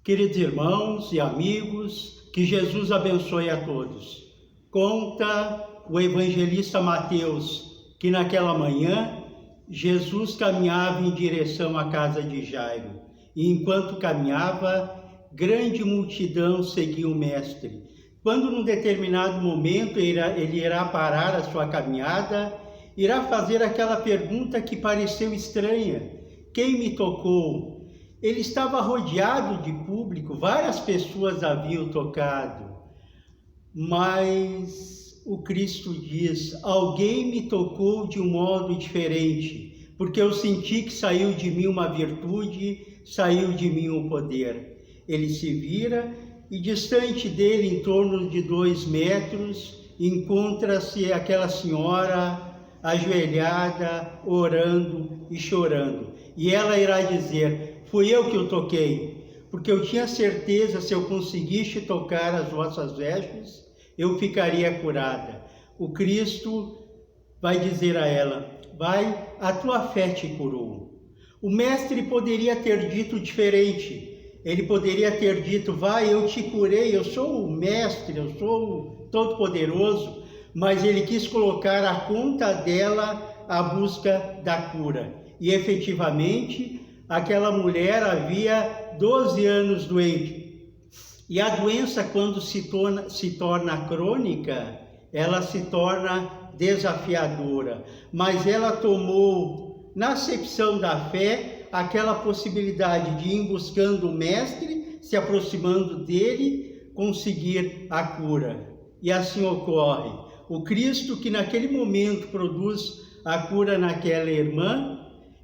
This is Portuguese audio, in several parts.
Queridos irmãos e amigos, que Jesus abençoe a todos. Conta o evangelista Mateus que naquela manhã Jesus caminhava em direção à casa de Jairo. E enquanto caminhava, grande multidão seguia o mestre. Quando num determinado momento ele irá parar a sua caminhada, irá fazer aquela pergunta que pareceu estranha: quem me tocou? Ele estava rodeado de público, várias pessoas haviam tocado, mas o Cristo diz: alguém me tocou de um modo diferente, porque eu senti que saiu de mim uma virtude, saiu de mim um poder. Ele se vira e distante dele, em torno de 2 metros, encontra-se aquela senhora ajoelhada, orando e chorando. E ela irá dizer: fui eu que o toquei, porque eu tinha certeza, se eu conseguisse tocar as vossas vestes, eu ficaria curada. O Cristo vai dizer a ela: vai, a tua fé te curou. O mestre poderia ter dito diferente. Ele poderia ter dito: vai, eu te curei, eu sou o mestre, eu sou o todo-poderoso. Mas ele quis colocar à conta dela a busca da cura. E efetivamente, aquela mulher havia 12 anos doente. E a doença, quando se torna crônica, ela se torna desafiadora. Mas ela tomou, na acepção da fé, aquela possibilidade de ir buscando o mestre, se aproximando dele, conseguir a cura. E assim ocorre. O Cristo, que naquele momento produz a cura naquela irmã,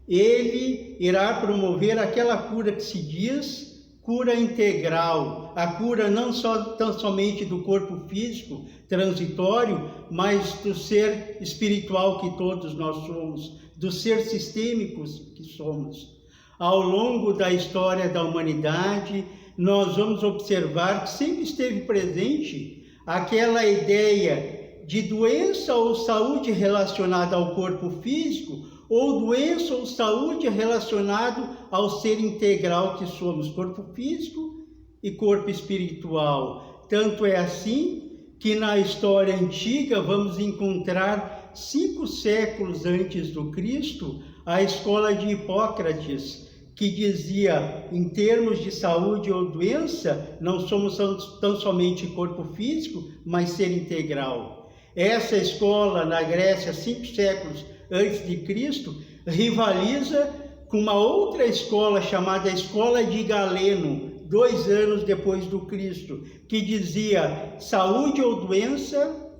ele irá promover aquela cura que se diz cura integral, a cura não tão somente do corpo físico transitório, mas do ser espiritual que todos nós somos, do ser sistêmicos que somos. Ao longo da história da humanidade, nós vamos observar que sempre esteve presente aquela ideia de doença ou saúde relacionada ao corpo físico, ou doença ou saúde relacionado ao ser integral que somos, corpo físico e corpo espiritual. Tanto é assim que na história antiga vamos encontrar 5 séculos antes do Cristo a escola de Hipócrates, que dizia: em termos de saúde ou doença, não somos tão somente corpo físico, mas ser integral. Essa escola na Grécia, 5 séculos antes de Cristo, rivaliza com uma outra escola chamada Escola de Galeno, 2 anos depois do Cristo, que dizia: saúde ou doença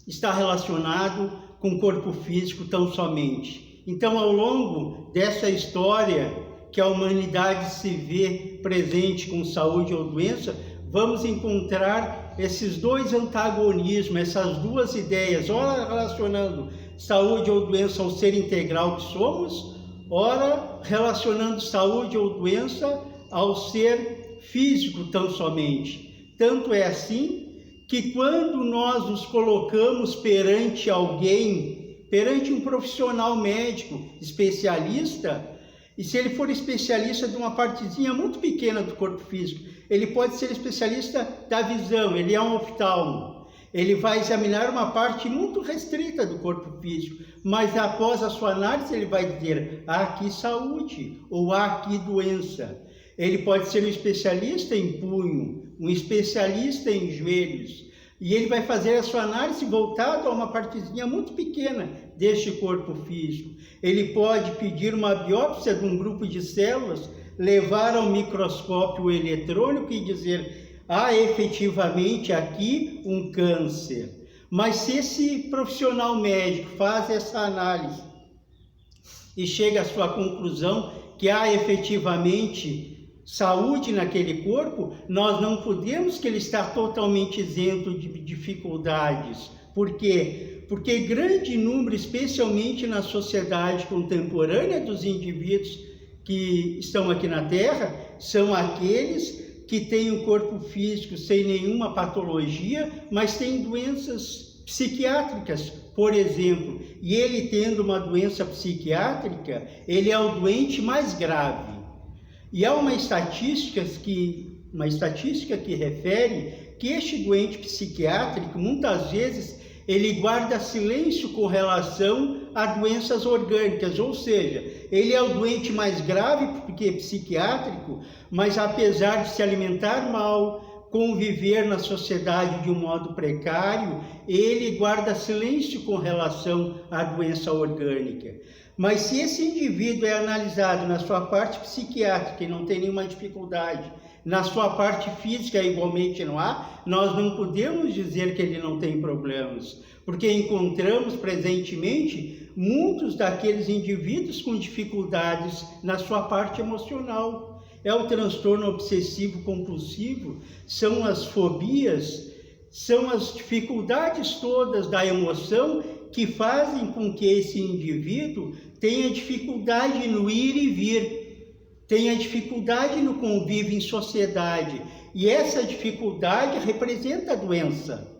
está relacionado com o corpo físico tão somente. Então, ao longo dessa história que a humanidade se vê presente com saúde ou doença, vamos encontrar esses 2 antagonismos, essas 2 ideias, ora relacionando saúde ou doença ao ser integral que somos, ora relacionando saúde ou doença ao ser físico tão somente. Tanto é assim que quando nós nos colocamos perante alguém, perante um profissional médico, especialista, e se ele for especialista de uma partezinha muito pequena do corpo físico, ele pode ser especialista da visão, ele é um oftalmo. Ele vai examinar uma parte muito restrita do corpo físico, mas após a sua análise ele vai dizer: há aqui saúde ou há aqui doença. Ele pode ser um especialista em punho, um especialista em joelhos, e ele vai fazer a sua análise voltada a uma partezinha muito pequena deste corpo físico. Ele pode pedir uma biópsia de um grupo de células, levar ao microscópio eletrônico e dizer: há efetivamente aqui um câncer. Mas se esse profissional médico faz essa análise e chega à sua conclusão que há efetivamente saúde naquele corpo, nós não podemos que ele está totalmente isento de dificuldades. Por quê? Porque grande número, especialmente na sociedade contemporânea dos indivíduos que estão aqui na Terra, são aqueles que têm um corpo físico sem nenhuma patologia, mas têm doenças psiquiátricas, por exemplo. E ele tendo uma doença psiquiátrica, ele é o doente mais grave. E há uma estatística que refere que este doente psiquiátrico, muitas vezes, ele guarda silêncio com relação a doenças orgânicas, ou seja, ele é o doente mais grave porque é psiquiátrico, mas apesar de se alimentar mal, conviver na sociedade de um modo precário, ele guarda silêncio com relação à doença orgânica. Mas se esse indivíduo é analisado na sua parte psiquiátrica e não tem nenhuma dificuldade, na sua parte física igualmente não há, nós não podemos dizer que ele não tem problemas, porque encontramos presentemente muitos daqueles indivíduos com dificuldades na sua parte emocional. É o transtorno obsessivo compulsivo, são as fobias, são as dificuldades todas da emoção que fazem com que esse indivíduo tenha dificuldade no ir e vir, tenha dificuldade no convívio em sociedade, e essa dificuldade representa a doença.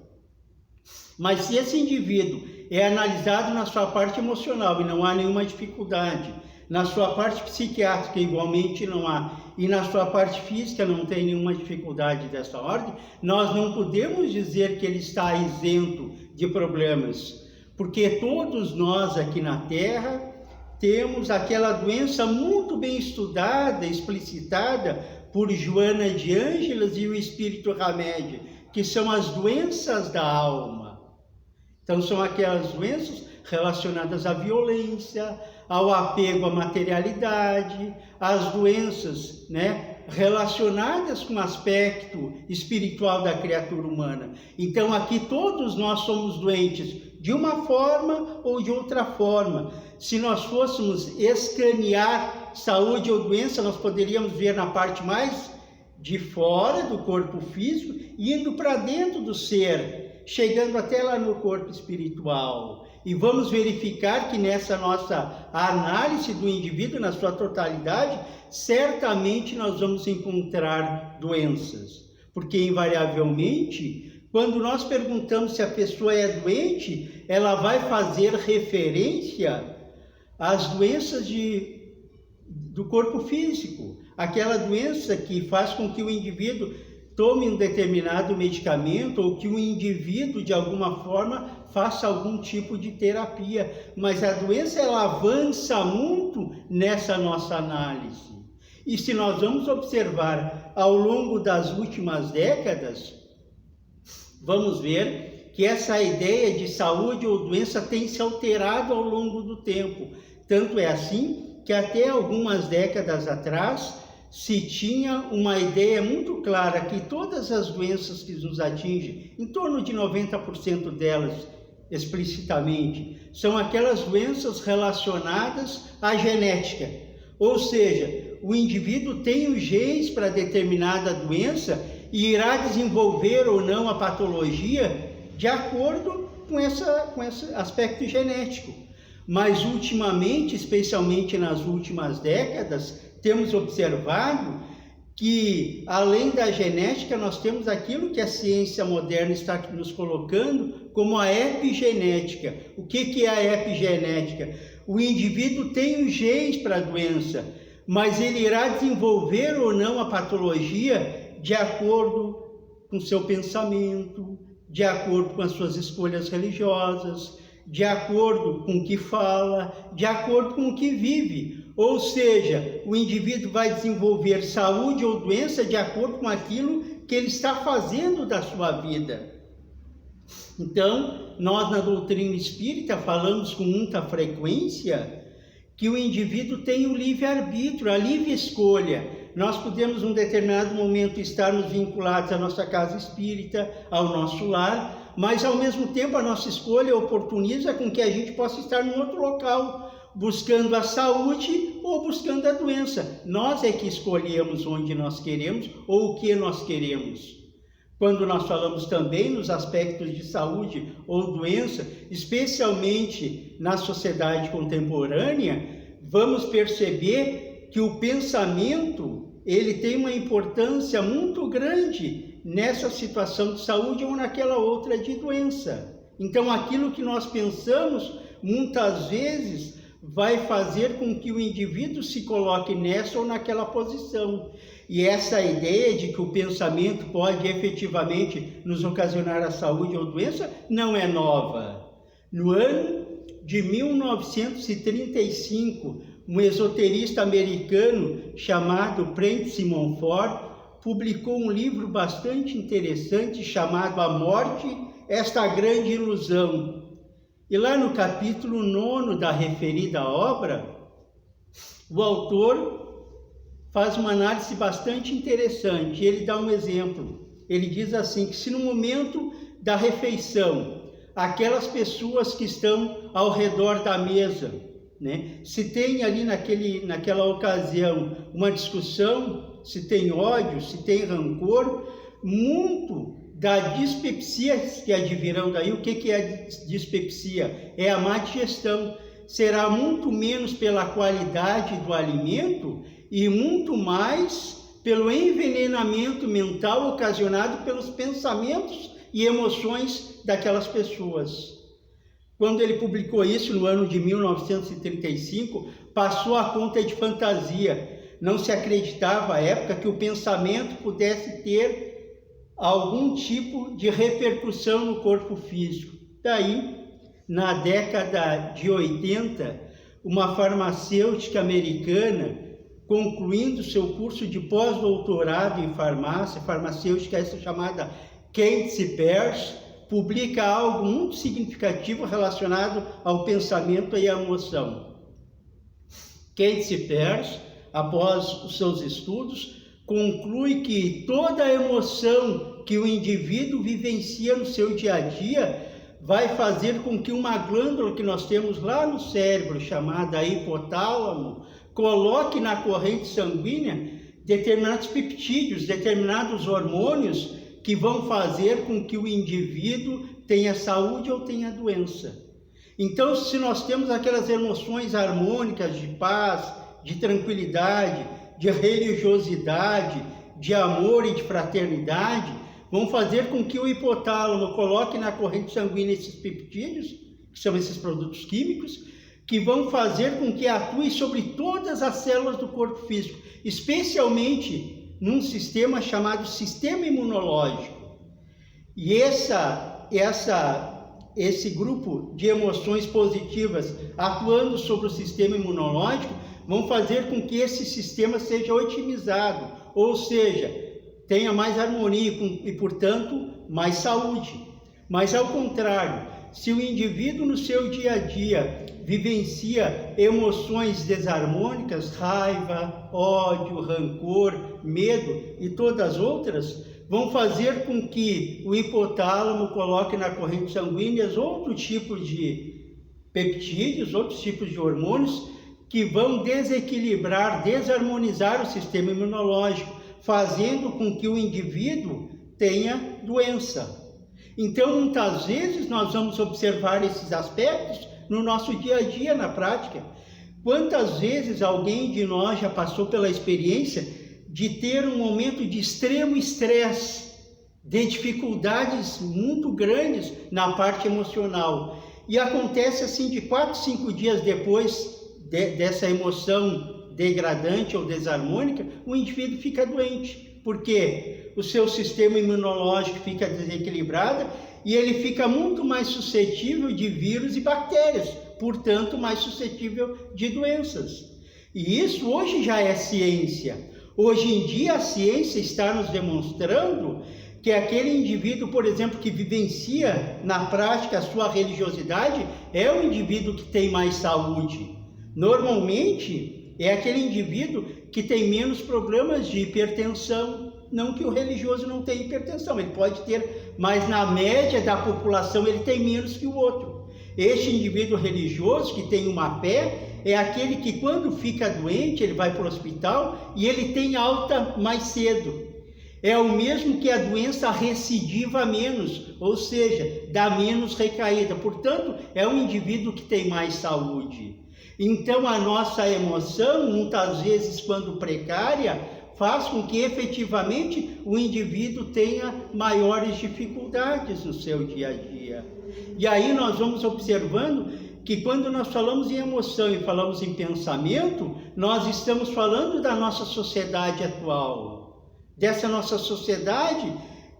Mas se esse indivíduo é analisado na sua parte emocional e não há nenhuma dificuldade, na sua parte psiquiátrica igualmente não há, e na sua parte física não tem nenhuma dificuldade dessa ordem, nós não podemos dizer que ele está isento de problemas, porque todos nós aqui na Terra temos aquela doença muito bem estudada, explicitada por Joana de Ângeles e o Espírito Hamed, que são as doenças da alma. Então são aquelas doenças relacionadas à violência, ao apego à materialidade, às doenças, relacionadas com o aspecto espiritual da criatura humana. Então aqui todos nós somos doentes de uma forma ou de outra forma. Se nós fôssemos escanear saúde ou doença, nós poderíamos ver na parte mais de fora do corpo físico, indo para dentro do ser, chegando até lá no corpo espiritual. E vamos verificar que nessa nossa análise do indivíduo, na sua totalidade, certamente nós vamos encontrar doenças. Porque, invariavelmente, quando nós perguntamos se a pessoa é doente, ela vai fazer referência às doenças do corpo físico. Aquela doença que faz com que o indivíduo tome um determinado medicamento ou que o indivíduo, de alguma forma, faça algum tipo de terapia. Mas a doença, ela avança muito nessa nossa análise. E se nós vamos observar ao longo das últimas décadas, vamos ver que essa ideia de saúde ou doença tem se alterado ao longo do tempo. Tanto é assim que até algumas décadas atrás se tinha uma ideia muito clara que todas as doenças que nos atingem, em torno de 90% delas explicitamente, são aquelas doenças relacionadas à genética. Ou seja, o indivíduo tem os genes para determinada doença e irá desenvolver ou não a patologia de acordo com esse aspecto genético. Mas ultimamente, especialmente nas últimas décadas, temos observado que, além da genética, nós temos aquilo que a ciência moderna está nos colocando como a epigenética. O que é a epigenética? O indivíduo tem os genes para a doença, mas ele irá desenvolver ou não a patologia de acordo com o seu pensamento, de acordo com as suas escolhas religiosas, de acordo com o que fala, de acordo com o que vive. Ou seja, o indivíduo vai desenvolver saúde ou doença de acordo com aquilo que ele está fazendo da sua vida. Então, nós na doutrina espírita falamos com muita frequência que o indivíduo tem o livre-arbítrio, a livre escolha. Nós podemos, num determinado momento, estarmos vinculados à nossa casa espírita, ao nosso lar, mas, ao mesmo tempo, a nossa escolha oportuniza com que a gente possa estar em outro local, buscando a saúde ou buscando a doença. Nós é que escolhemos onde nós queremos ou o que nós queremos. Quando nós falamos também nos aspectos de saúde ou doença, especialmente na sociedade contemporânea, vamos perceber que o pensamento, ele tem uma importância muito grande nessa situação de saúde ou naquela outra de doença. Então, aquilo que nós pensamos, muitas vezes, vai fazer com que o indivíduo se coloque nessa ou naquela posição. E essa ideia de que o pensamento pode efetivamente nos ocasionar a saúde ou doença não é nova. No ano de 1935, um esoterista americano chamado Prentice Montfort publicou um livro bastante interessante chamado A Morte, Esta Grande Ilusão. E lá no capítulo 9 da referida obra, o autor faz uma análise bastante interessante. Ele dá um exemplo. Ele diz assim, que se no momento da refeição, aquelas pessoas que estão ao redor da mesa, né, se tem ali naquela ocasião uma discussão, se tem ódio, se tem rancor, muito da dispepsia que advirão daí. O que é a dispepsia? É a má digestão. Será muito menos pela qualidade do alimento e muito mais pelo envenenamento mental ocasionado pelos pensamentos e emoções daquelas pessoas. Quando ele publicou isso no ano de 1935, passou a conta de fantasia. Não se acreditava à época que o pensamento pudesse ter algum tipo de repercussão no corpo físico. Daí, na década de 80, uma farmacêutica americana, concluindo seu curso de pós-doutorado em farmácia, farmacêutica essa chamada Candice Pearce, publica algo muito significativo relacionado ao pensamento e à emoção. Candice Pearce, após os seus estudos, conclui que toda a emoção que o indivíduo vivencia no seu dia a dia vai fazer com que uma glândula que nós temos lá no cérebro, chamada hipotálamo, coloque na corrente sanguínea determinados peptídeos, determinados hormônios que vão fazer com que o indivíduo tenha saúde ou tenha doença. Então, se nós temos aquelas emoções harmônicas de paz, de tranquilidade, de religiosidade, de amor e de fraternidade, vão fazer com que o hipotálamo coloque na corrente sanguínea esses peptídeos, que são esses produtos químicos, que vão fazer com que atue sobre todas as células do corpo físico, especialmente num sistema chamado sistema imunológico. E esse grupo de emoções positivas atuando sobre o sistema imunológico vão fazer com que esse sistema seja otimizado, ou seja, tenha mais harmonia e, portanto, mais saúde. Mas, ao contrário, se o indivíduo no seu dia a dia vivencia emoções desarmônicas, raiva, ódio, rancor, medo e todas as outras, vão fazer com que o hipotálamo coloque na corrente sanguínea outros tipos de peptídeos, outros tipos de hormônios que vão desequilibrar, desarmonizar o sistema imunológico, fazendo com que o indivíduo tenha doença. Então, muitas vezes, nós vamos observar esses aspectos no nosso dia a dia, na prática. Quantas vezes alguém de nós já passou pela experiência de ter um momento de extremo estresse, de dificuldades muito grandes na parte emocional. E acontece assim, de 4, 5 dias depois dessa emoção degradante ou desarmônica, o indivíduo fica doente, porque o seu sistema imunológico fica desequilibrado e ele fica muito mais suscetível de vírus e bactérias, portanto mais suscetível de doenças. E isso hoje já é ciência. Hoje em dia a ciência está nos demonstrando que aquele indivíduo, por exemplo, que vivencia na prática a sua religiosidade, é o indivíduo que tem mais saúde. Normalmente, é aquele indivíduo que tem menos problemas de hipertensão. Não que o religioso não tenha hipertensão, ele pode ter, mas na média da população ele tem menos que o outro. Este indivíduo religioso que tem uma fé é aquele que, quando fica doente, ele vai para o hospital e ele tem alta mais cedo. É o mesmo que a doença recidiva menos, ou seja, dá menos recaída. Portanto, é um indivíduo que tem mais saúde. Então, a nossa emoção, muitas vezes, quando precária, faz com que efetivamente o indivíduo tenha maiores dificuldades no seu dia a dia. E aí nós vamos observando que quando nós falamos em emoção e falamos em pensamento, nós estamos falando da nossa sociedade atual, dessa nossa sociedade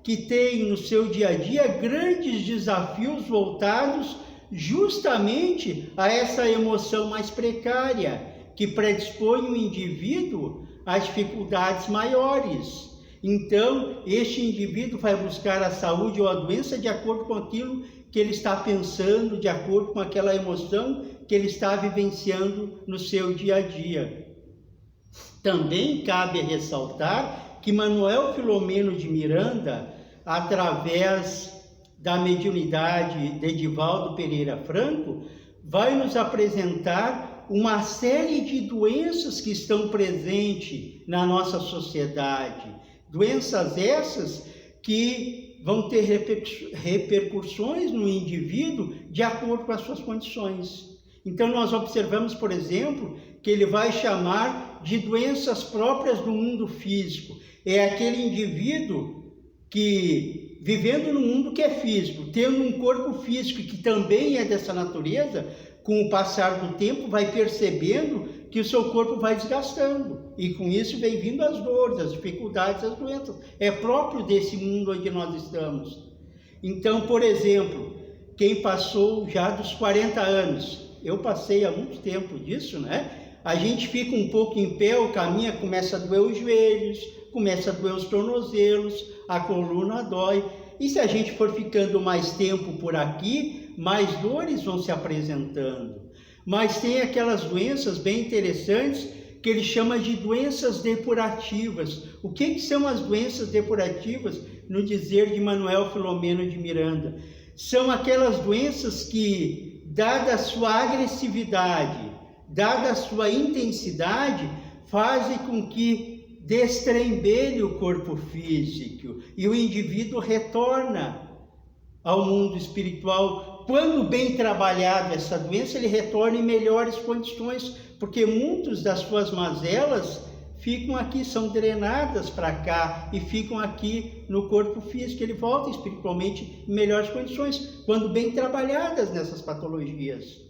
que tem no seu dia a dia grandes desafios voltados justamente a essa emoção mais precária, que predispõe o indivíduo a dificuldades maiores. Então, este indivíduo vai buscar a saúde ou a doença de acordo com aquilo que ele está pensando, de acordo com aquela emoção que ele está vivenciando no seu dia a dia. Também cabe ressaltar que Manuel Filomeno de Miranda, através da mediunidade de Edivaldo Pereira Franco, vai nos apresentar uma série de doenças que estão presentes na nossa sociedade. Doenças essas que vão ter repercussões no indivíduo de acordo com as suas condições. Então nós observamos, por exemplo, que ele vai chamar de doenças próprias do mundo físico. É aquele indivíduo que, vivendo no mundo que é físico, tendo um corpo físico que também é dessa natureza, com o passar do tempo vai percebendo que o seu corpo vai desgastando. E com isso vem vindo as dores, as dificuldades, as doenças. É próprio desse mundo onde nós estamos. Então, por exemplo, quem passou já dos 40 anos, eu passei há muito tempo disso, né? A gente fica um pouco em pé, o caminho começa a doer os joelhos, começa a doer os tornozelos, a coluna dói. E se a gente for ficando mais tempo por aqui, mais dores vão se apresentando. Mas tem aquelas doenças bem interessantes que ele chama de doenças depurativas. O que são as doenças depurativas no dizer de Manuel Filomeno de Miranda? São aquelas doenças que, dada a sua agressividade, dada a sua intensidade, fazem com que destrembelhe o corpo físico e o indivíduo retorna ao mundo espiritual. Quando bem trabalhado essa doença, ele retorna em melhores condições, porque muitas das suas mazelas ficam aqui, são drenadas para cá e ficam aqui no corpo físico. Ele volta espiritualmente em melhores condições, quando bem trabalhadas nessas patologias.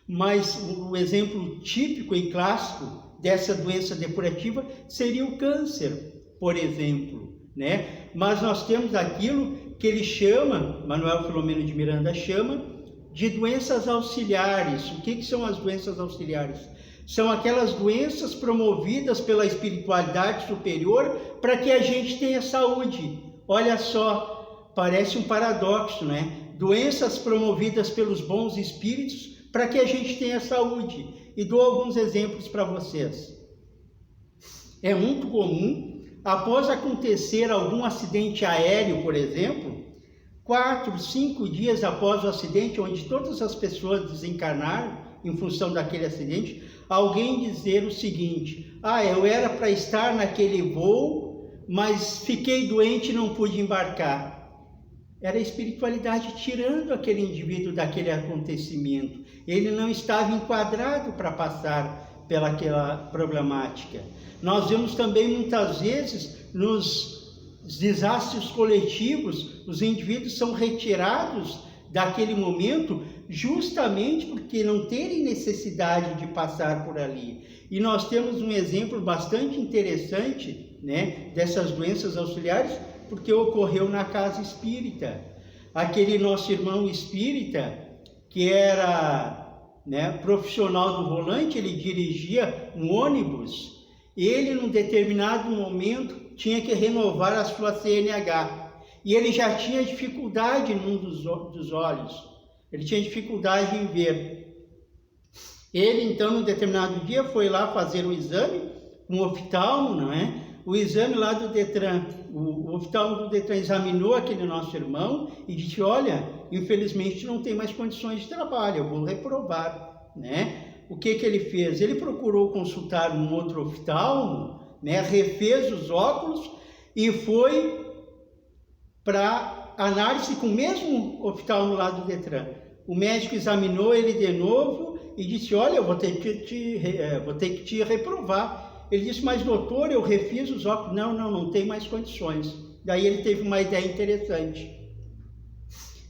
Mas o exemplo típico e clássico dessa doença depurativa seria o câncer, por exemplo, né? Mas nós temos aquilo que ele chama, Manuel Filomeno de Miranda chama, de doenças auxiliares. O que são as doenças auxiliares? São aquelas doenças promovidas pela espiritualidade superior para que a gente tenha saúde. Olha só, parece um paradoxo, né? Doenças promovidas pelos bons espíritos para que a gente tenha saúde. E dou alguns exemplos para vocês. É muito comum, após acontecer algum acidente aéreo, por exemplo, 4, 5 dias após o acidente, onde todas as pessoas desencarnaram em função daquele acidente, alguém dizer o seguinte: eu era para estar naquele voo, mas fiquei doente e não pude embarcar. Era a espiritualidade tirando aquele indivíduo daquele acontecimento. Ele não estava enquadrado para passar pelaquela problemática. Nós vemos também muitas vezes nos desastres coletivos, os indivíduos são retirados daquele momento justamente porque não terem necessidade de passar por ali. E nós temos um exemplo bastante interessante, né, dessas doenças auxiliares, porque ocorreu na casa espírita. Aquele nosso irmão espírita, que era, né, profissional do volante, ele dirigia um ônibus, ele num determinado momento tinha que renovar a sua CNH, e ele já tinha dificuldade num dos olhos, ele tinha dificuldade em ver. Ele então, num determinado dia, foi lá fazer um exame, um oftalmo, não é? O exame lá do Detran, o oftalmo do Detran examinou aquele nosso irmão e disse: olha, infelizmente não tem mais condições de trabalho, eu vou reprovar, né? O que ele fez? Ele procurou consultar um outro oftalmo, né? Refez os óculos e foi para análise com o mesmo oftalmo lá do Detran. O médico examinou ele de novo e disse: olha, eu vou ter que te reprovar. Ele disse: mas doutor, eu refiz os óculos. Não tem mais condições. Daí ele teve uma ideia interessante.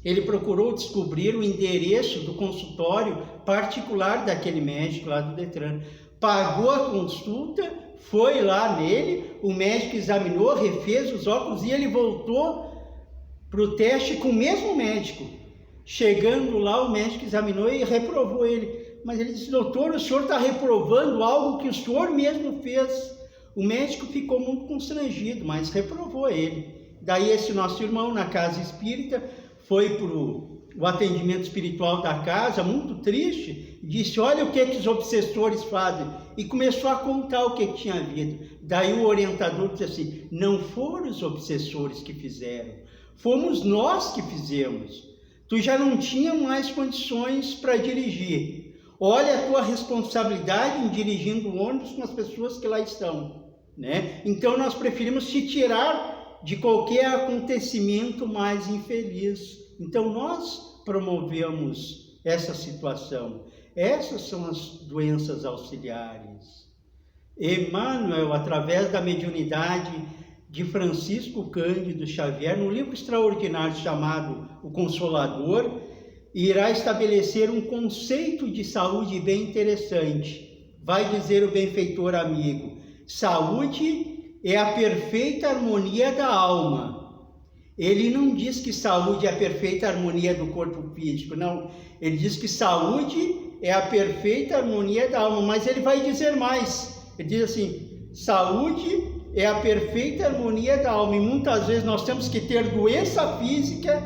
Ele procurou descobrir o endereço do consultório particular daquele médico lá do Detran. Pagou a consulta, foi lá nele, o médico examinou, refez os óculos e ele voltou para o teste com o mesmo médico. Chegando lá, o médico examinou e reprovou ele. Mas ele disse: doutor, o senhor está reprovando algo que o senhor mesmo fez. O médico ficou muito constrangido, mas reprovou ele. Daí esse nosso irmão, na casa espírita, foi para o atendimento espiritual da casa, muito triste, disse: olha o que os obsessores fazem, e começou a contar o que tinha havido. Daí o orientador disse assim: não foram os obsessores que fizeram, fomos nós que fizemos. Tu já não tinha mais condições para dirigir, olha a tua responsabilidade em dirigindo o ônibus com as pessoas que lá estão, né? Então nós preferimos te tirar de qualquer acontecimento mais infeliz. Então nós promovemos essa situação. Essas são as doenças auxiliares. Emmanuel, através da mediunidade de Francisco Cândido Xavier, num livro extraordinário chamado O Consolador, irá estabelecer um conceito de saúde bem interessante. Vai dizer o benfeitor amigo: saúde é a perfeita harmonia da alma. Ele não diz que saúde é a perfeita harmonia do corpo físico, não. Ele diz que saúde é a perfeita harmonia da alma, mas ele vai dizer mais. Ele diz assim: saúde é a perfeita harmonia da alma. E muitas vezes nós temos que ter doença física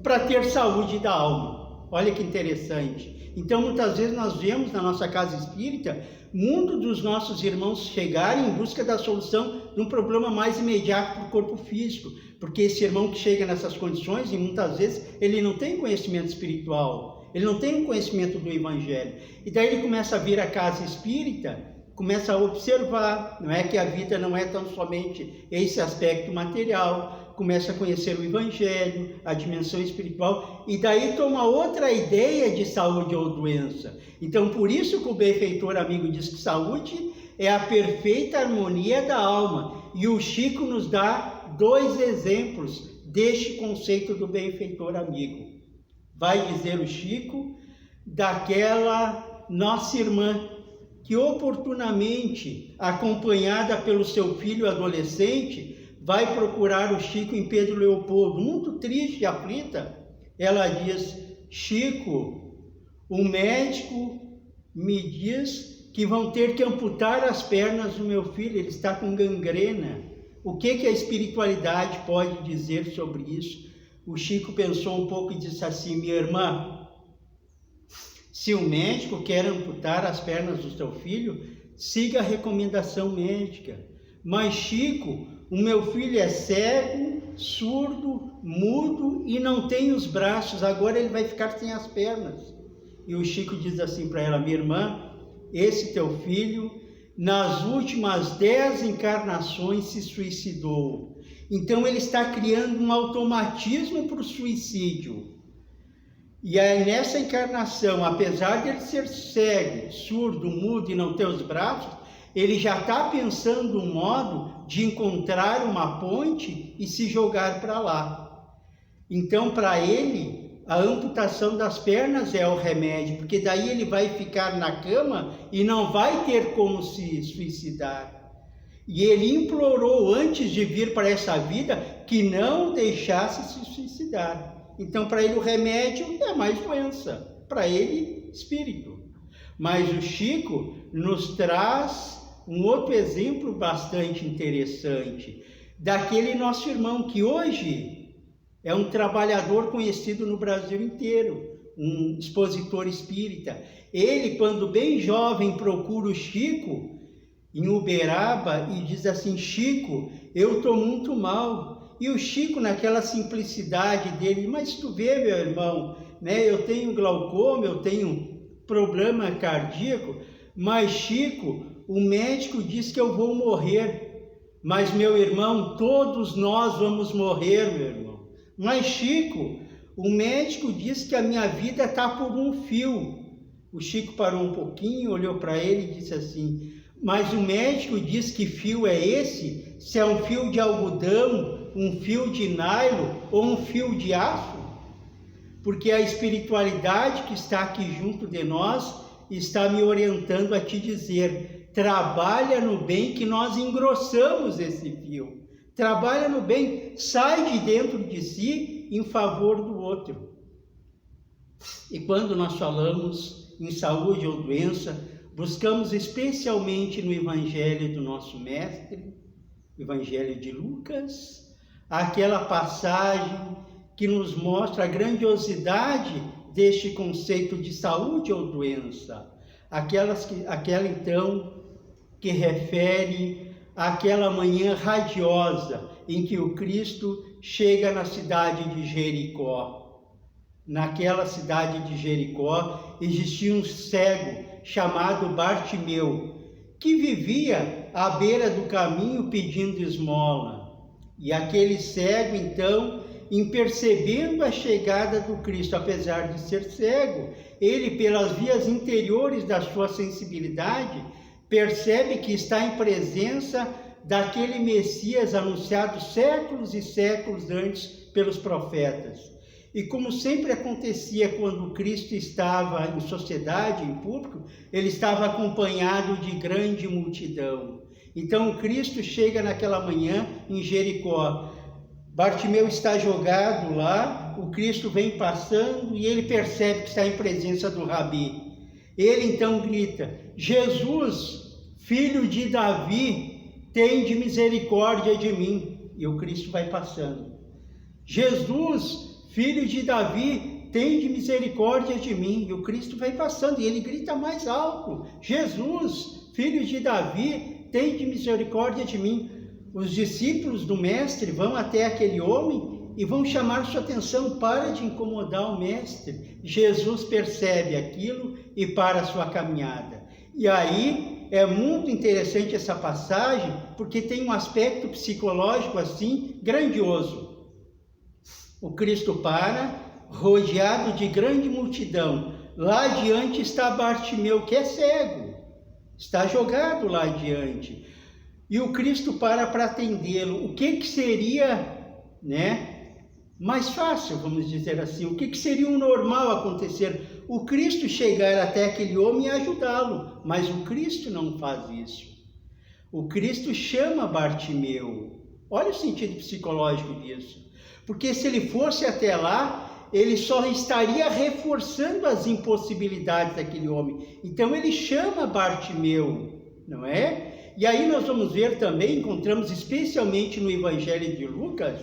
para ter saúde da alma. Olha que interessante. Então muitas vezes nós vemos na nossa casa espírita muitos dos nossos irmãos chegarem em busca da solução de um problema mais imediato para o corpo físico, porque esse irmão que chega nessas condições, e muitas vezes ele não tem conhecimento espiritual, ele não tem conhecimento do Evangelho, e daí ele começa a vir à casa espírita, começa a observar, não é que a vida não é tão somente esse aspecto material, começa a conhecer o Evangelho, a dimensão espiritual, e daí toma outra ideia de saúde ou doença. Então, por isso que o benfeitor amigo diz que saúde é a perfeita harmonia da alma. E o Chico nos dá 2 exemplos deste conceito do benfeitor amigo. Vai dizer o Chico daquela nossa irmã que oportunamente, acompanhada pelo seu filho adolescente, vai procurar o Chico em Pedro Leopoldo, muito triste e aflita. Ela diz: Chico, o médico me diz que vão ter que amputar as pernas do meu filho, ele está com gangrena. O que a espiritualidade pode dizer sobre isso? O Chico pensou um pouco e disse assim: minha irmã, se o médico quer amputar as pernas do seu filho, siga a recomendação médica. Mas Chico, o meu filho é cego, surdo, mudo e não tem os braços, agora ele vai ficar sem as pernas. E o Chico diz assim para ela: minha irmã, esse teu filho, nas últimas 10 encarnações se suicidou. Então ele está criando um automatismo para o suicídio. E aí nessa encarnação, apesar de ele ser cego, surdo, mudo e não ter os braços, ele já está pensando um modo de encontrar uma ponte e se jogar para lá. Então, para ele, a amputação das pernas é o remédio, porque daí ele vai ficar na cama e não vai ter como se suicidar. E ele implorou, antes de vir para essa vida, que não deixasse se suicidar. Então, para ele, o remédio é mais doença, para ele, espírito. Mas o Chico nos traz um outro exemplo bastante interessante, daquele nosso irmão que hoje é um trabalhador conhecido no Brasil inteiro, um expositor espírita. Ele, quando bem jovem, procura o Chico em Uberaba e diz assim: Chico, eu estou muito mal. E o Chico, naquela simplicidade dele: mas tu vê, meu irmão, né, eu tenho glaucoma, eu tenho problema cardíaco, mas Chico, o médico diz que eu vou morrer. Mas, meu irmão, todos nós vamos morrer, meu irmão. Mas, Chico, o médico diz que a minha vida está por um fio. O Chico parou um pouquinho, olhou para ele e disse assim: mas o médico diz que fio é esse? Se é um fio de algodão, um fio de nylon ou um fio de aço? porque a espiritualidade que está aqui junto de nós está me orientando a te dizer: trabalha no bem, que nós engrossamos esse fio. Trabalha no bem, sai de dentro de si em favor do outro. E quando nós falamos em saúde ou doença, buscamos especialmente no Evangelho do nosso Mestre, Evangelho de Lucas, aquela passagem que nos mostra a grandiosidade deste conceito de saúde ou doença. Aquela então que refere àquela manhã radiosa em que o Cristo chega na cidade de Jericó. Naquela cidade de Jericó existia um cego chamado Bartimeu, que vivia à beira do caminho pedindo esmola. E aquele cego, então, em percebendo a chegada do Cristo, apesar de ser cego, ele, pelas vias interiores da sua sensibilidade, percebe que está em presença daquele Messias anunciado séculos e séculos antes pelos profetas. E como sempre acontecia quando Cristo estava em sociedade, em público, ele estava acompanhado de grande multidão. Então Cristo chega naquela manhã em Jericó. Bartimeu está jogado lá, o Cristo vem passando e ele percebe que está em presença do Rabi. Ele então grita: Jesus, filho de Davi, tende misericórdia de mim. E o Cristo vai passando. Jesus, filho de Davi, tende misericórdia de mim. E o Cristo vai passando e ele grita mais alto: Jesus, filho de Davi, tende misericórdia de mim. Os discípulos do mestre vão até aquele homem e vão chamar sua atenção: para de incomodar o mestre. Jesus percebe aquilo e para a sua caminhada. E aí é muito interessante essa passagem, porque tem um aspecto psicológico assim grandioso. O Cristo para, rodeado de grande multidão. Lá adiante está Bartimeu, que é cego, está jogado lá adiante. E o Cristo para atendê-lo. O que seria, mais fácil, vamos dizer assim? O que seria o normal acontecer? O Cristo chegar até aquele homem e ajudá-lo. Mas o Cristo não faz isso. O Cristo chama Bartimeu. Olha o sentido psicológico disso. Porque se ele fosse até lá, ele só estaria reforçando as impossibilidades daquele homem. Então ele chama Bartimeu, não é? E aí nós vamos ver também, encontramos especialmente no Evangelho de Lucas,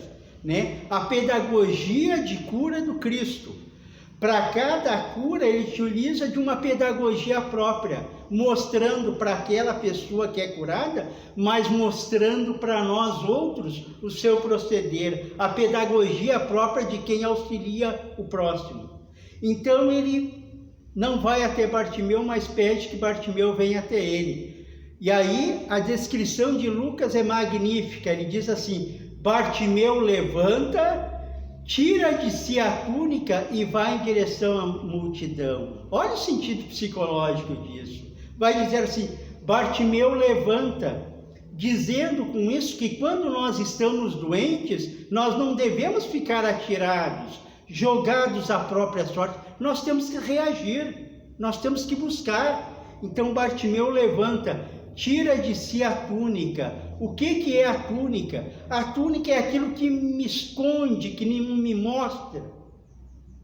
a pedagogia de cura do Cristo. Para cada cura ele utiliza de uma pedagogia própria, mostrando para aquela pessoa que é curada, mas mostrando para nós outros o seu proceder, a pedagogia própria de quem auxilia o próximo. Então ele não vai até Bartimeu, mas pede que Bartimeu venha até ele. E aí a descrição de Lucas é magnífica. Ele diz assim: Bartimeu levanta, tira de si a túnica e vai em direção à multidão. Olha o sentido psicológico disso. Vai dizer assim: Bartimeu levanta, dizendo com isso que quando nós estamos doentes, nós não devemos ficar atirados, jogados à própria sorte. Nós temos que reagir, nós temos que buscar. Então Bartimeu levanta, tira de si a túnica. O que é a túnica? A túnica é aquilo que me esconde, que não me mostra.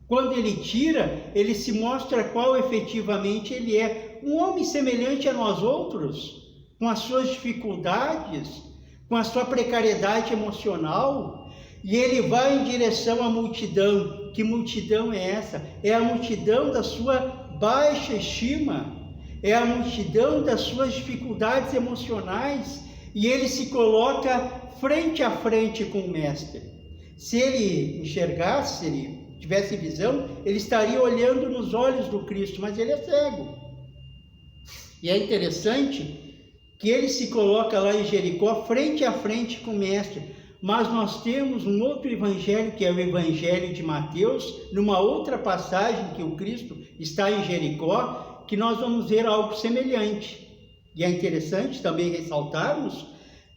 Quando ele tira, ele se mostra qual efetivamente ele é. Um homem semelhante a nós outros, com as suas dificuldades, com a sua precariedade emocional, e ele vai em direção à multidão. Que multidão é essa? É a multidão da sua baixa estima. É a multidão das suas dificuldades emocionais, e ele se coloca frente a frente com o mestre. Se ele enxergasse, se ele tivesse visão, ele estaria olhando nos olhos do Cristo, mas ele é cego. E é interessante que ele se coloca lá em Jericó frente a frente com o mestre. Mas nós temos um outro evangelho, que é o Evangelho de Mateus, numa outra passagem que o Cristo está em Jericó, que nós vamos ver algo semelhante. E é interessante também ressaltarmos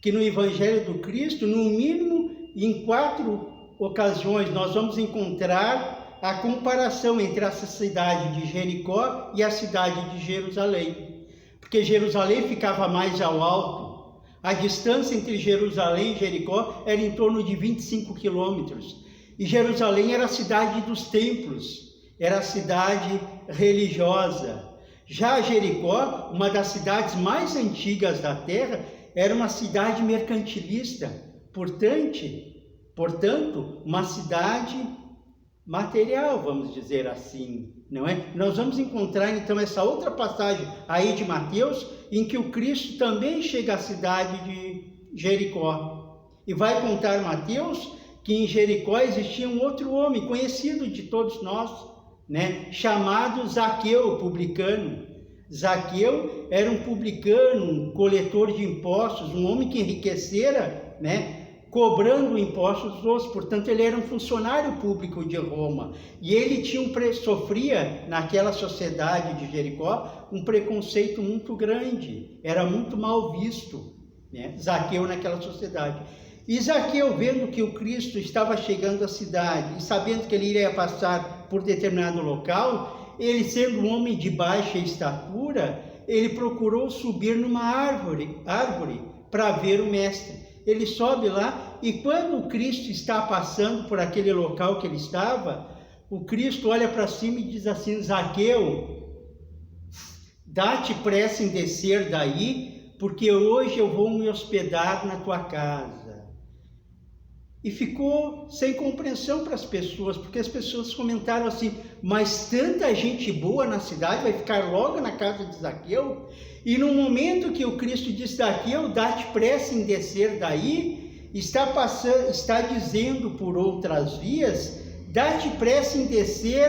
que no Evangelho do Cristo, no mínimo em 4 ocasiões, nós vamos encontrar a comparação entre essa cidade de Jericó e a cidade de Jerusalém. Porque Jerusalém ficava mais ao alto. A distância entre Jerusalém e Jericó era em torno de 25 quilômetros. E Jerusalém era a cidade dos templos, era a cidade religiosa. Já Jericó, uma das cidades mais antigas da terra, era uma cidade mercantilista, portanto, uma cidade material, vamos dizer assim, não é? Nós vamos encontrar então essa outra passagem aí de Mateus, em que o Cristo também chega à cidade de Jericó. E vai contar Mateus que em Jericó existia um outro homem, conhecido de todos nós, né? Chamado Zaqueu, publicano. Zaqueu era um publicano, um coletor de impostos, um homem que enriquecera, né? Cobrando impostos dos outros. Portanto, ele era um funcionário público de Roma. E ele sofria, naquela sociedade de Jericó, um preconceito muito grande. Era muito mal visto, né? Zaqueu naquela sociedade. E Zaqueu, vendo que o Cristo estava chegando à cidade, e sabendo que ele iria passar por determinado local, ele, sendo um homem de baixa estatura, ele procurou subir numa árvore para ver o mestre. Ele sobe lá, e quando o Cristo está passando por aquele local que ele estava, o Cristo olha para cima e diz assim: Zaqueu, dá-te pressa em descer daí, porque hoje eu vou me hospedar na tua casa. E ficou sem compreensão para as pessoas, porque as pessoas comentaram assim: mas tanta gente boa na cidade vai ficar logo na casa de Zaqueu? E no momento que o Cristo diz: Zaqueu, dá-te pressa em descer daí, está dizendo por outras vias: dá-te pressa em descer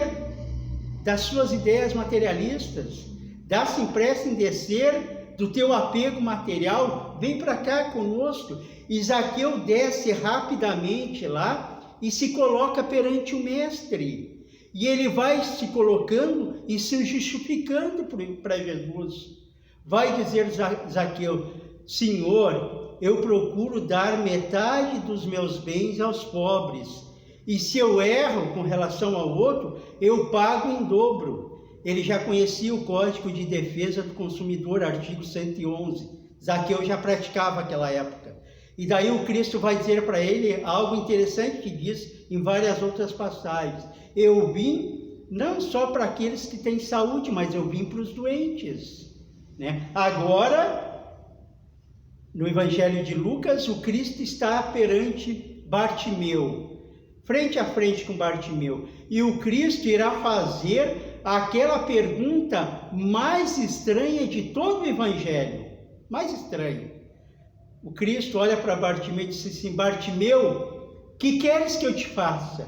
das suas ideias materialistas, dá-te pressa em descer do teu apego material, vem para cá conosco. E Zaqueu desce rapidamente lá e se coloca perante o mestre. E ele vai se colocando e se justificando para Jesus. Vai dizer Zaqueu: Senhor, eu procuro dar metade dos meus bens aos pobres. E se eu erro com relação ao outro, eu pago em dobro. Ele já conhecia o Código de Defesa do Consumidor, artigo 111. Zaqueu já praticava aquela época. E daí o Cristo vai dizer para ele algo interessante que diz em várias outras passagens: eu vim não só para aqueles que têm saúde, mas eu vim para os doentes, né? Agora, no Evangelho de Lucas, o Cristo está perante Bartimeu, frente a frente com Bartimeu, e o Cristo irá fazer aquela pergunta mais estranha de todo o Evangelho, mais estranha. O Cristo olha para Bartimeu e diz assim: Bartimeu, que queres que eu te faça?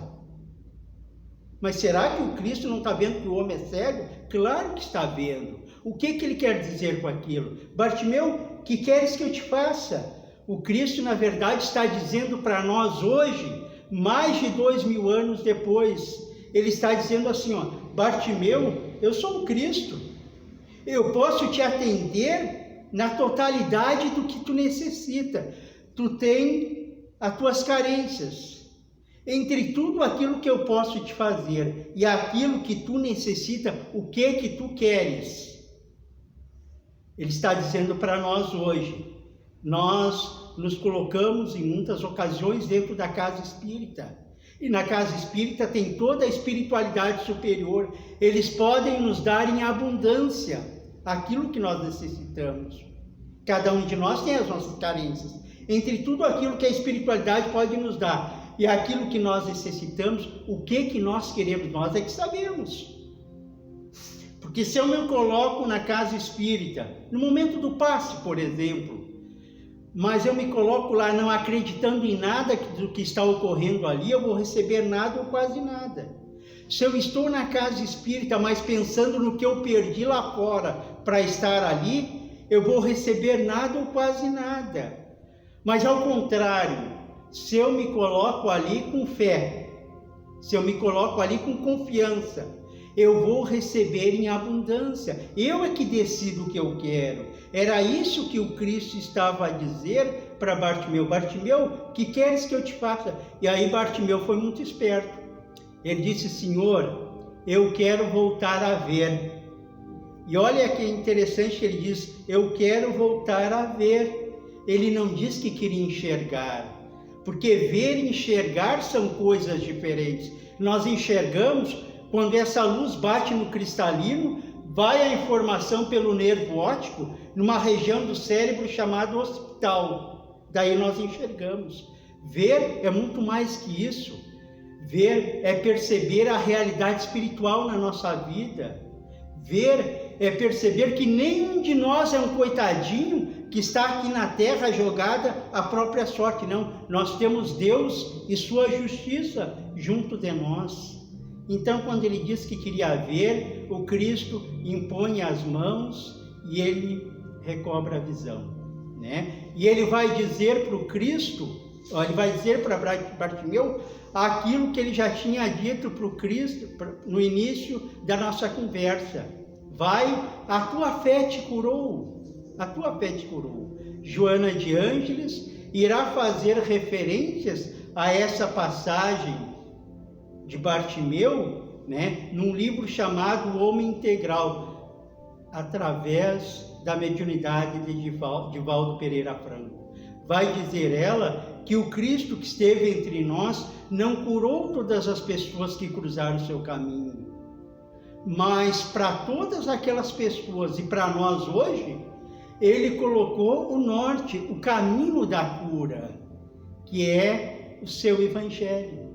Mas será que o Cristo não está vendo que o homem é cego? Claro que está vendo. O que ele quer dizer com aquilo? Bartimeu, que queres que eu te faça? O Cristo, na verdade, está dizendo para nós hoje, mais de 2000 anos depois, ele está dizendo assim, ó: Bartimeu, eu sou o Cristo. Eu posso te atender na totalidade do que tu necessita. Tu tem as tuas carências. Entre tudo aquilo que eu posso te fazer e aquilo que tu necessita, o que tu queres? Ele está dizendo para nós hoje. Nós nos colocamos em muitas ocasiões dentro da casa espírita. E na casa espírita tem toda a espiritualidade superior. Eles podem nos dar em abundância aquilo que nós necessitamos. Cada um de nós tem as nossas carências. Entre tudo aquilo que a espiritualidade pode nos dar e aquilo que nós necessitamos, o que nós queremos, nós é que sabemos. Porque se eu me coloco na casa espírita, no momento do passe, por exemplo, mas eu me coloco lá não acreditando em nada do que está ocorrendo ali, eu vou receber nada ou quase nada. Se eu estou na casa espírita, mas pensando no que eu perdi lá fora para estar ali, eu vou receber nada ou quase nada. Mas ao contrário, se eu me coloco ali com fé, se eu me coloco ali com confiança, eu vou receber em abundância. Eu é que decido o que eu quero. Era isso que o Cristo estava a dizer para Bartimeu: Bartimeu, que queres que eu te faça? E aí Bartimeu foi muito esperto. Ele disse: Senhor, eu quero voltar a ver. E olha que interessante que ele diz: eu quero voltar a ver. Ele não diz que queria enxergar, porque ver e enxergar são coisas diferentes. Nós enxergamos quando essa luz bate no cristalino, vai a informação pelo nervo óptico numa região do cérebro chamada occipital. Daí nós enxergamos. Ver é muito mais que isso. Ver é perceber a realidade espiritual na nossa vida. Ver é perceber que nenhum de nós é um coitadinho que está aqui na terra jogada à própria sorte. Não, nós temos Deus e sua justiça junto de nós. Então, quando ele diz que queria ver, o Cristo impõe as mãos e ele recobra a visão, né? E ele vai dizer para o Cristo, ele vai dizer para Bartimeu aquilo que ele já tinha dito para o Cristo no início da nossa conversa: vai, a tua fé te curou, a tua fé te curou. Joana de Ângeles irá fazer referências a essa passagem de Bartimeu, né, num livro chamado O Homem Integral, através da mediunidade de Divaldo Pereira Franco. Vai dizer ela que o Cristo que esteve entre nós não curou todas as pessoas que cruzaram o seu caminho, mas para todas aquelas pessoas e para nós hoje, ele colocou o norte, o caminho da cura, que é o seu Evangelho.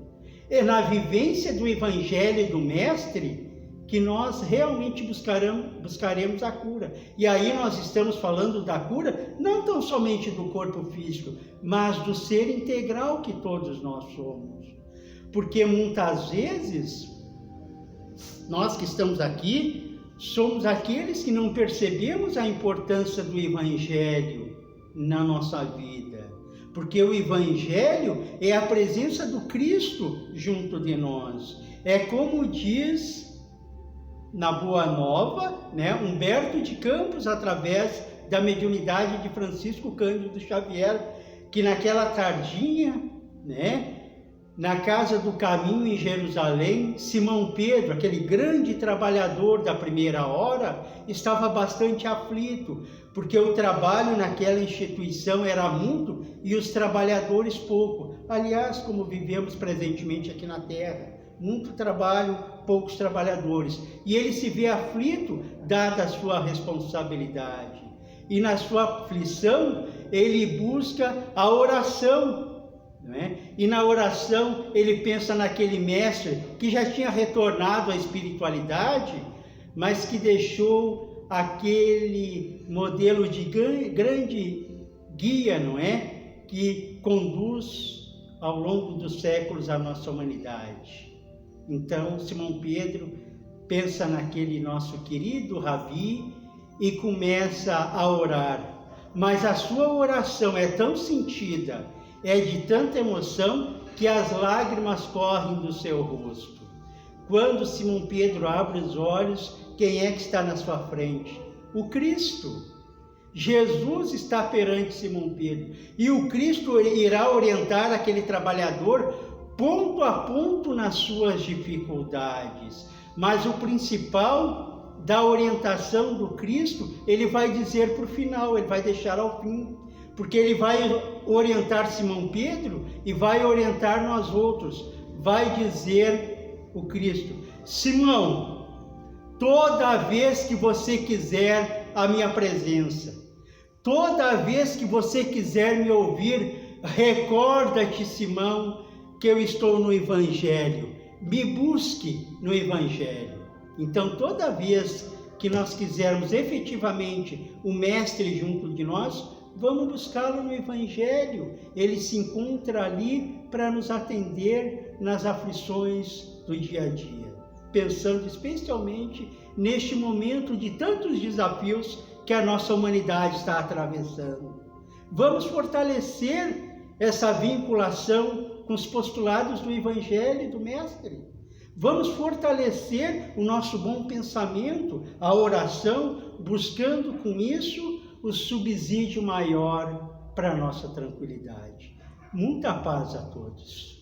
É na vivência do Evangelho do Mestre que nós realmente buscaremos a cura. E aí nós estamos falando da cura não tão somente do corpo físico, mas do ser integral que todos nós somos. Porque muitas vezes, nós que estamos aqui, somos aqueles que não percebemos a importância do Evangelho na nossa vida. Porque o Evangelho é a presença do Cristo junto de nós. É como diz na Boa Nova, né, Humberto de Campos, através da mediunidade de Francisco Cândido Xavier, que naquela tardinha, né, na Casa do Caminho em Jerusalém, Simão Pedro, aquele grande trabalhador da primeira hora, estava bastante aflito, porque o trabalho naquela instituição era muito e os trabalhadores pouco. Aliás, como vivemos presentemente aqui na Terra, muito trabalho, poucos trabalhadores. E ele se vê aflito, dada a sua responsabilidade. E na sua aflição, ele busca a oração. E na oração ele pensa naquele mestre que já tinha retornado à espiritualidade, mas que deixou aquele modelo de grande guia, não é? Que conduz ao longo dos séculos a nossa humanidade. Então Simão Pedro pensa naquele nosso querido Rabi e começa a orar, mas a sua oração é tão sentida, é de tanta emoção, que as lágrimas correm do seu rosto. Quando Simão Pedro abre os olhos, quem é que está na sua frente? O Cristo. Jesus está perante Simão Pedro. E o Cristo irá orientar aquele trabalhador ponto a ponto nas suas dificuldades. Mas o principal da orientação do Cristo, ele vai dizer para o final, ele vai deixar ao fim. Porque ele vai orientar Simão Pedro e vai orientar nós outros. Vai dizer o Cristo: Simão, toda vez que você quiser a minha presença, toda vez que você quiser me ouvir, recorda-te, Simão, que eu estou no Evangelho. Me busque no Evangelho. Então, toda vez que nós quisermos efetivamente o Mestre junto de nós, vamos buscá-lo no Evangelho. Ele se encontra ali para nos atender nas aflições do dia a dia, pensando especialmente neste momento de tantos desafios que a nossa humanidade está atravessando. Vamos fortalecer essa vinculação com os postulados do Evangelho e do Mestre. Vamos fortalecer o nosso bom pensamento, a oração, buscando com isso o subsídio maior para a nossa tranquilidade. Muita paz a todos.